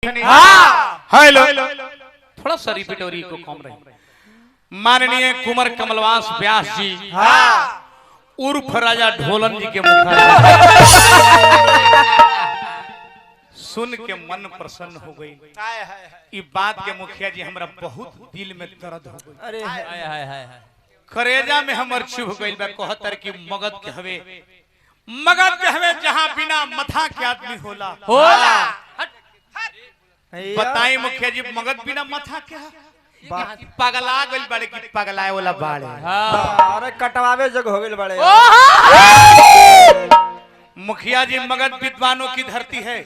थनी। Hello थोड़ा सा repeat और को कम रही। माननीय कुंवर कमलवास व्यास जी उर्फ राजा ढोलन जी के मुख सुन के मन प्रसन्न हो गई। ये बात के मुखिया जी हमरा बहुत दिल में दर्द हो गई। अरे हाय हाय हाय करेजा में हमर चुभ गइल बा। कहतर की मगध के हवे जहां बिना मथा के आदमी होला। बताई मुखिया जी मगध बिना मथा के पगला गइल बड़े की पगलाए वाला बाड़े। अरे कटवावे जग हो गइल बड़े। मुखिया जी मगध विद्वानों की धरती है,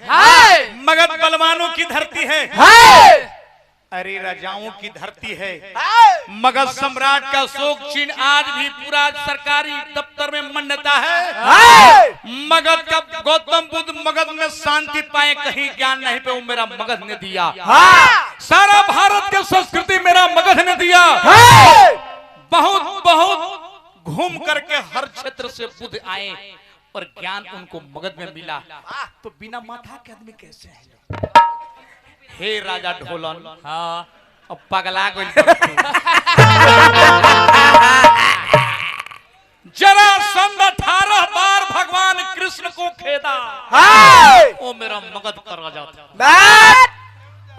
मगध बलवानों की धरती है, अरे राजाओं की धरती है। मगध सम्राट का शोक चिन्ह आज भी पूरा सरकारी दफ्तर में मान्यता है। मगध का गौतम बुद्ध मगध में शांति पाए कहीं ज्ञान नहीं पे वो मेरा मगध ने दिया। सारा भारत की संस्कृति मेरा मगध ने दिया। बहुत बहुत घूम करके हर क्षेत्र से बुद्ध आए और ज्ञान उनको मगध में मिला। तो बिना माथा के आदमी कैसे है? हे राजा ढोलन अब पगला गइल जरासंध 18 बार भगवान कृष्ण को खेदा। वो मेरा मगध का राजा था।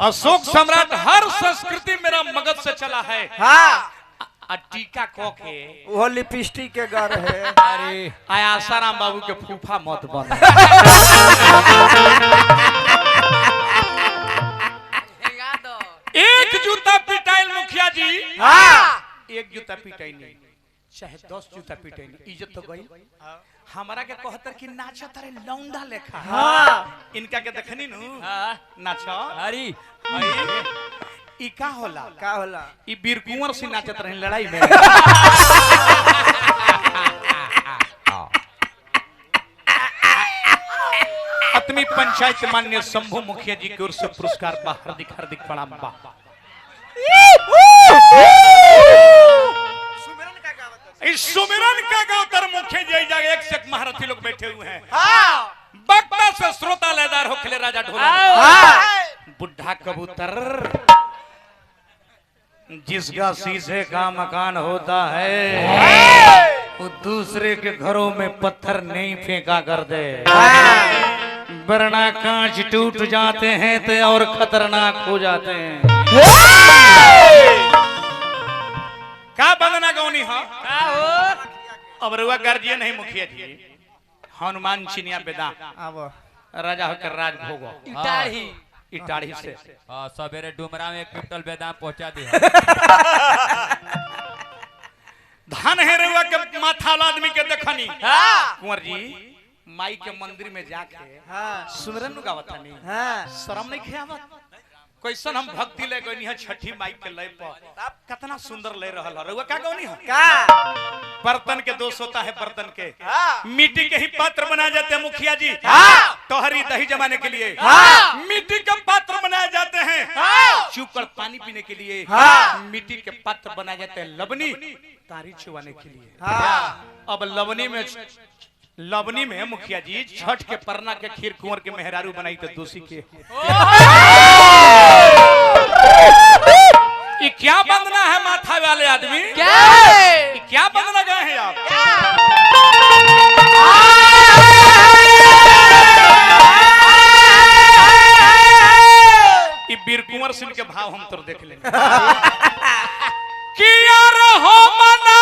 अशोक सम्राट हर संस्कृति मेरा मगध से चला है। टीका को के वो लिपस्टिक के घर है। अरे आया आसाराम बाबू के फूफा मत बन। एक जूता पिटाइल मुखिया जी। एक जूता पिटाई नहीं चाहे 10 जूता पिटाई नहीं, इज्जत तो गई। हमारा के कहतर की नाचा तारे लौंडा लेखा। इनका के देखनी नु नाचा। अरे ई का होला ई वीर कुंवर से नाचत रहे लड़ाई में। अतमी पंचायत मान्य शंभू मुखिया जी की ओर से पुरस्कार बा। हार्दिक हार्दिक प्रणाम बा। इस सुमिरन का गौतर मुखिया जी जगह एक से एक महारथी लोग बैठे हुए हैं। वक्ता से श्रोता लयदार हो खिले राजा ढोलन। बुढ़ा कबूतर जिसका शीशे का मकान होता है वो दूसरे के घरों में पत्थर नहीं फेंका कर दे, वरना कांच टूट जाते हैं तो और खतरनाक हो जाते हैं। का बंदना गौनी हो अब रुआ गर्जिए नहीं मुखिया जी। हनुमान चिनिया बेदा राजा होकर राज भोगो इटाढ़ी से सवेरे डुमरा में 1 क्विंटल बेदाम पहुंचा दी। धन है रुआ के माथा आदमी के देखनी। कुंवर जी माई के मंदिर में जाके सुमिरन गावत नहीं शर्म नहीं खियावत। कैसन हम भक्ति ले गनी है छठी माई के लय पर कितना सुंदर ले रहल है। रुआ का गौनी है बर्तन के दोष होता है। बर्तन के मिट्टी के ही पात्र बनाए जाते हैं मुखिया जी। तोहरी दही जमाने के लिए मिट्टी के पात्र बनाए जाते हैं। चूकर पानी पीने के लिए मिट्टी के पात्र बनाए जाते हैं। लबनी तारी चुवाने के लिए। अब लवनी में मुखिया जी छठ के परना के खीर कुंवर के मेहरारू बनाई तो दोषी के। ये क्या बंदना है माथा वाले आदमी? क्या बंदना गए हैं आप? ये वीर कुंवर सिंह के भाव हम तो देख लेंगे। किया रहो मना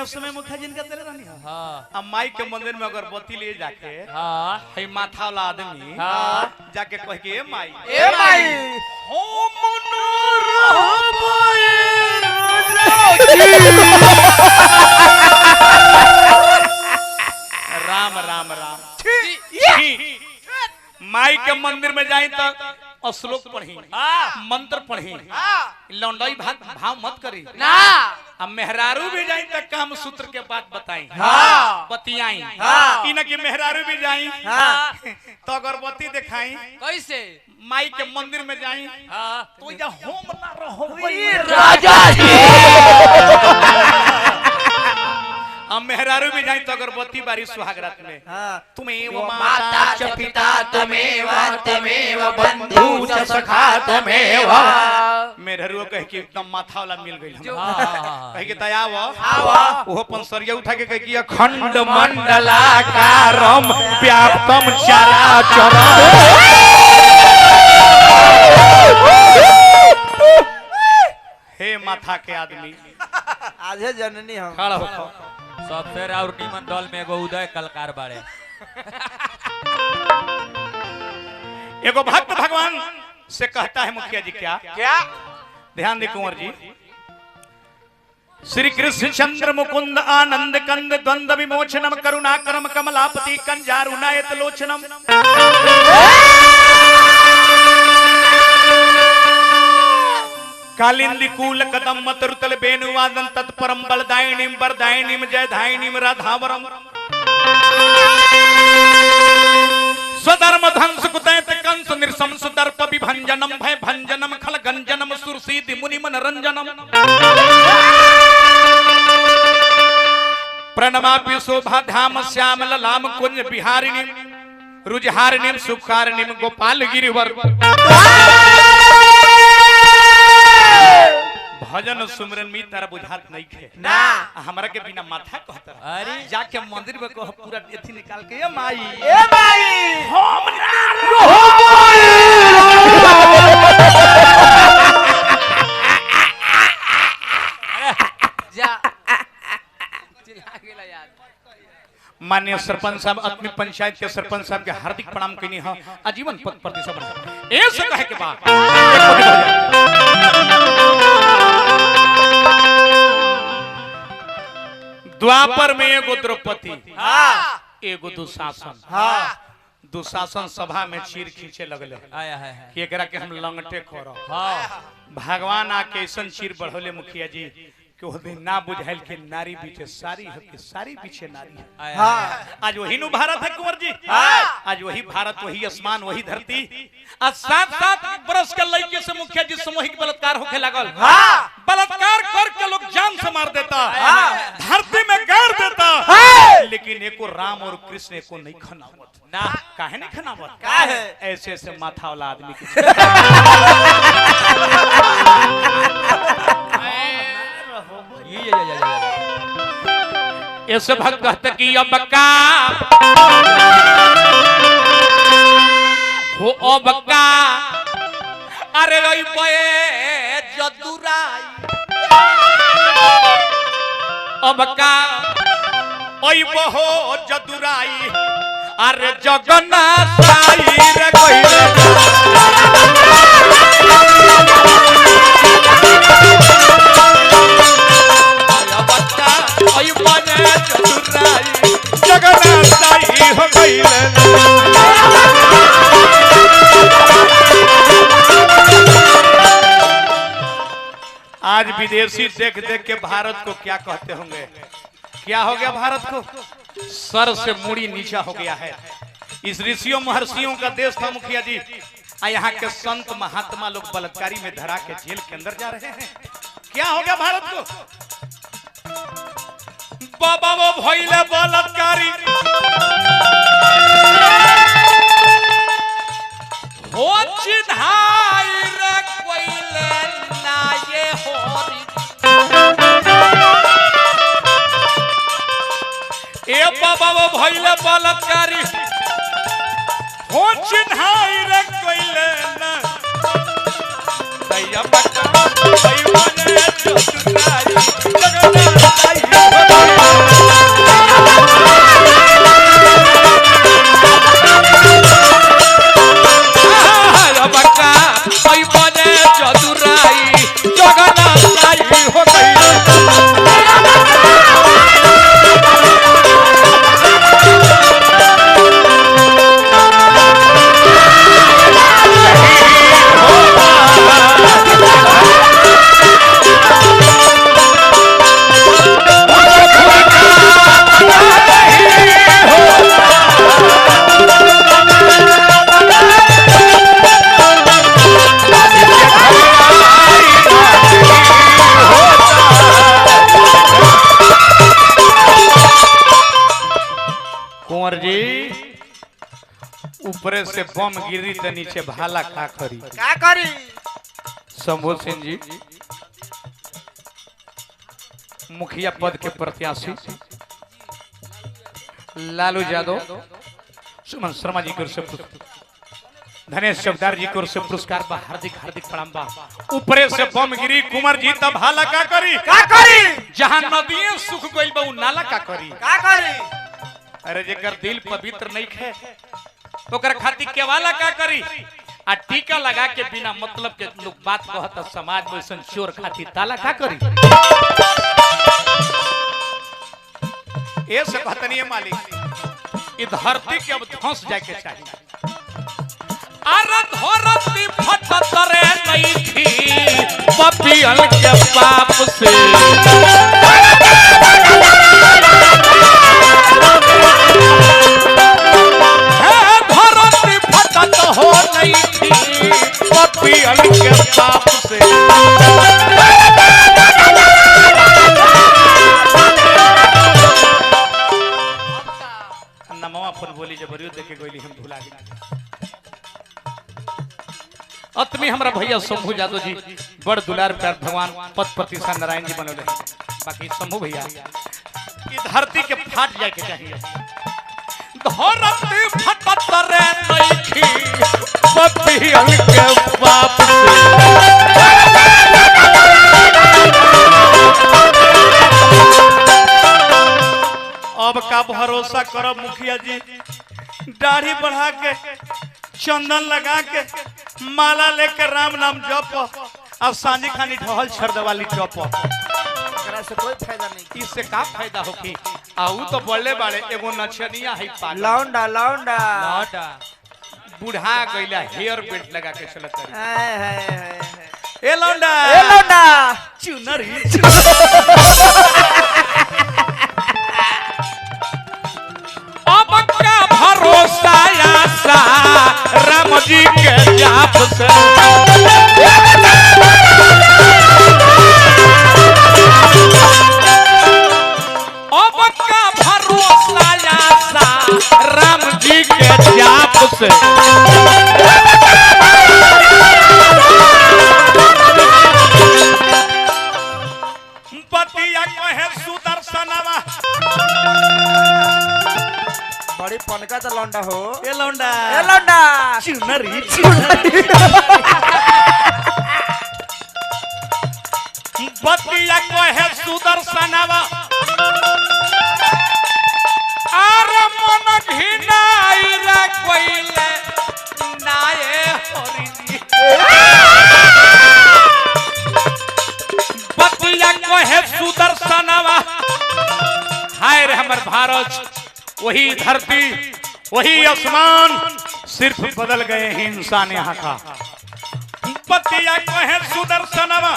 समय मुखिया जी का तेरे रहनी है। अब माई के मंदिर में अगरबत्ती ले जाके है माथा वाला आदमी जाके कह के ए माई हो राम राम राम। माई के मंदिर में जाए तो श्लोक पढ़ी मंत्र पढ़ी लौंडाई भाव मत करी ना अब मेहरारू भी जाई तक काम सूत्र के बात बताई बतियाई न कि मेहरारू भी जाई तो अगरबत्ती दिखाई कैसे माई के मंदिर में जाई तो या होम ना रहो राजा जी अब मेहरारू भी जाई तो अगरबत्ती बारी सुहागरात में तुम्हें वो माता च पिता त्वमेव त्वमेव बंधु च सखा त्वमेव मेहरारू कह के एकदम माथा वाला मिल गई कह के तयाव आवा वो पंसरिया उठा के कह कि अखंड मंडलाकारम व्याप्तम चराचरम हे माथा के आदमी आधे जननी हम खड़ा हो सबसे और निमन दल में एगो उदय कलकार बारे एगो भक्त भगवान से कहता है मुखिया जी क्या ध्यान दे कुंवर जी श्री कृष्ण चंद्र मुकुंद आनंद कंद द्वंद विमोचनम करुणाकरम कमलापति कंजारुनायत लोचनम कालिंदी कूल कदम मतरुतल बेनुवादन तत्परम बलदायिनीम वरदायिनीम जयधायिनीम राधावरम स्वधर्म ध्वंस कुतैत कंस निरसम सुदर्प विभंजनम भय भंजनम खल गंजनम सुरसीदि मुनि मनरंजनम प्रणमापि शोभा धाम श्याम ललाम कुंज बिहारिणीम रुजहारिणीम सुखारिणीम गोपाल गिरिवर भजन सुमरन में तारा बुझात नहीं खे ना हमरा के बिना माथा कहता अरे जाके मंदिर में कह पूरा एथी निकाल के ए माई हम जा चिल्ला गेला यार माननीय सरपंच साहब अपनी पंचायत के सरपंच साहब के हार्दिक प्रणाम कनी है आजीवन पद प्रतिशत ऐसे कहे के बाद द्वापर में एगो द्रौपदी एगो दुशासन दुशासन सभा में चीर खींचे लगले आया है कि एकरा के हम लंगटे करो हाँ भगवान आके ऐसन चीर बढ़ोले मुखिया जी कि वो दिन ना बुझाइल के नारी पीछे सारी है कि सारी पीछे नारी है आया आज वही नु भारत है कुंवर जी आज वही भारत वही आसमान वही धरती आज 7-7 बरस के लड़के से मुखिया जी सामूहिक बलात्कार होके लागल बलात्कार करके लोग जान से मार देता धरती में गाड़ देता लेकिन एको राम और कृष्ण एको नहीं खनावत ना काहे नहीं खनावत काहे? ऐसे ऐसे माथा वाला आदमी के ये ऐसे भक्त कहते कि अब का हो अब का अरे रोई पे जदुराई अब का ओई बहो जदुराई अरे जगन्नाथ साई रे कहिरे जगन्नाथ साई हो गईले आज विदेशी देख देख के भारत को क्या कहते होंगे क्या हो गया भारत को सर से मुड़ी नीचा हो गया है इस ऋषियों महर्षियों का देश था मुखिया जी यहाँ के संत महात्मा लोग बलात्कारी में धरा के जेल के अंदर जा रहे हैं क्या हो गया भारत को बाबा वो भइले बलात्कारी हो चिन्हाई रे कोइले ना ये होरी ए बाबा वो भइले बलात्कारी हो चिन्हाई रे कोइले ना दैया बका भई बने चुराई जगन्नाथ बका भई बने चतुराई जगन्नाथ हो गई ऊपरे से बम गिरी तो नीचे भाला का करी का करी शंभू सिंह जी मुखिया पद के प्रत्याशी लालू यादव सुमन शर्मा जी की ओर से धनेश चौकदार जी की ओर से पुरस्कार बा हार्दिक हार्दिक प्रणाम बा ऊपरे से बम गिरी कुंवर जी तब भाला का करी जहां नदियां सूख गइल बा उ नाला का करी अरे जेकर दिल पवित्र नहीं है तो कर खातिर केवाला का करी आ टीका लगा के बिना मतलब के लोग बात कहत समाज में सन चोर खातिर ताला का करी ऐसे कहतनी है मालिक ये धरती के अब धंस जाए के चाहिए अरे धरती फटत रे नहीं थी पपियल के पाप से धरती फटत हो नहीं थी पपियल के पाप से नमवा पर बोली जबरियो देखे गोली हम भुला गए अतमी हमरा भैया शंभू यादव जी बड़ दुलार प्यार भगवान पद प्रतिष्ठा नारायण जी बनौले बाकी शंभू भैया ई धरती के फाट जाए के चाहिए धरती फटत रे नइखी पपियल के बाप अब का भरोसा करब मुखिया जी दाढ़ी बढ़ा के चंदन लगा के माला लेकर राम नाम जप अब सांझी खानी ढहल छर्द वाली चप से कोई फायदा नहीं इससे का फायदा होगी आऊ तो बड़े बड़े एगो नचनिया है पागल लौंडा लौंडा बुढ़ा गइला हेयर बेल्ट लगा के चलत रही हाय हाय हाय ए लौंडा चुनरी अब का भरोसा आशा राम जी के जाप से अब का भरोसा आशा राम जी के जाप से पतिया कहे सुदर्शनवा बड़ी पनका तो लौंडा हो ए लौंडा चुनरी पतिया कहे सुदर्शनवा अरे मन घिनाई रे कोइले नाये हरि जी पतिया कहे सुदर्शनवा हाय रे हमर भारत वही धरती वही आसमान सिर्फ बदल गए हैं इंसान यहाँ का पतिया कहे सुदर्शनवा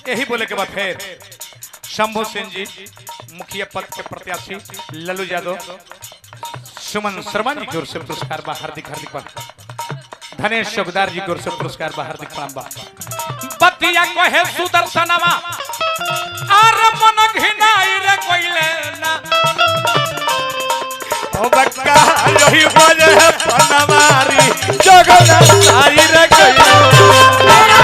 यही बोले के बाद फिर शंभू सिंह जी मुखिया पद के प्रत्याशी लालू यादव सुमन शर्मा जी की ओर से पुरस्कार बा हार्दिक हार्दिक धनेश चौकदार जी की ओर से पुरस्कार बा हार्दिक प्रणाम बा पतिया कहे सुदर्शनवा अरे मन घिनाई रे कोइले ना ओ बक्का यही वजह पनवारी जगना साई रे कोइले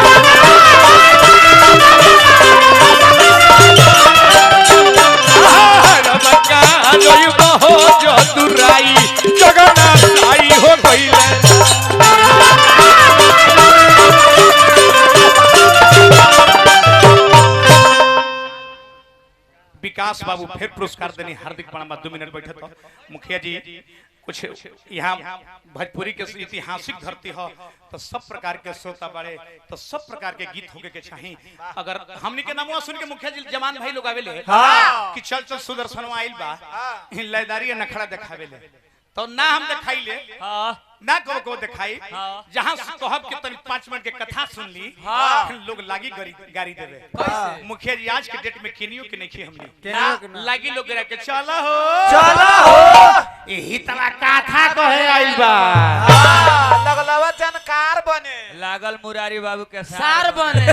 बक्का यही हो जो दुराई जगना साई हो कोइले विकास बाबू फिर पुरस्कार देनी हार्दिक प्रणाम 2 मिनट बैठे तो मुखिया जी कुछ यहाँ भोजपुरी के ऐतिहासिक धरती हो तो सब प्रकार के श्रोता बड़े तो सब प्रकार के गीत होके के चाहिए अगर हमनी के नामवा सुन के मुखिया जी जवान भाई लोग आवेले कि चल चल सुदर्शन आइल बा लयदारी नखड़ा देखावेले तो ना हम दिखाई ले ना को दिखाई जहाँ कहब के तनी 5 मिनट के कथा सुन ली लोग लागी गाड़ी देवे मुखिया जी आज के डेट में किनियो के नहीं हमने लागी लोग गिरा के चला हो यही तला कथा कहे आइल बा लगलवा जानकार बने लागल मुरारी बाबू के सार बने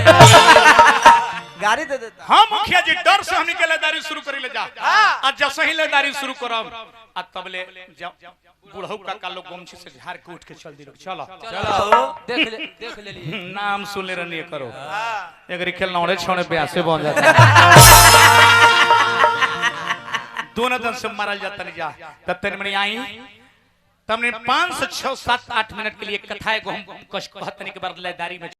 लेदारी दे देता हाँ मुखिया जी डर से हमनी के लेदारी शुरू करी ले जा आज जैसे ही लेदारी शुरू करब आ तबले बुढ़ऊ का लोग गमछी से झाड़ के उठ के चल दी लोग चलो चलो देख ले लिए नाम सुन ले रनिए करो अगर खेल नौड़े छोड़े ब्यासे बन जाता दोनों दिन से मारल जाता नहीं जा तब तक मनी आई तमने 5 से 6 7 8 मिनट के लिए कथा है को हम कहतनी के बाद लेदारी में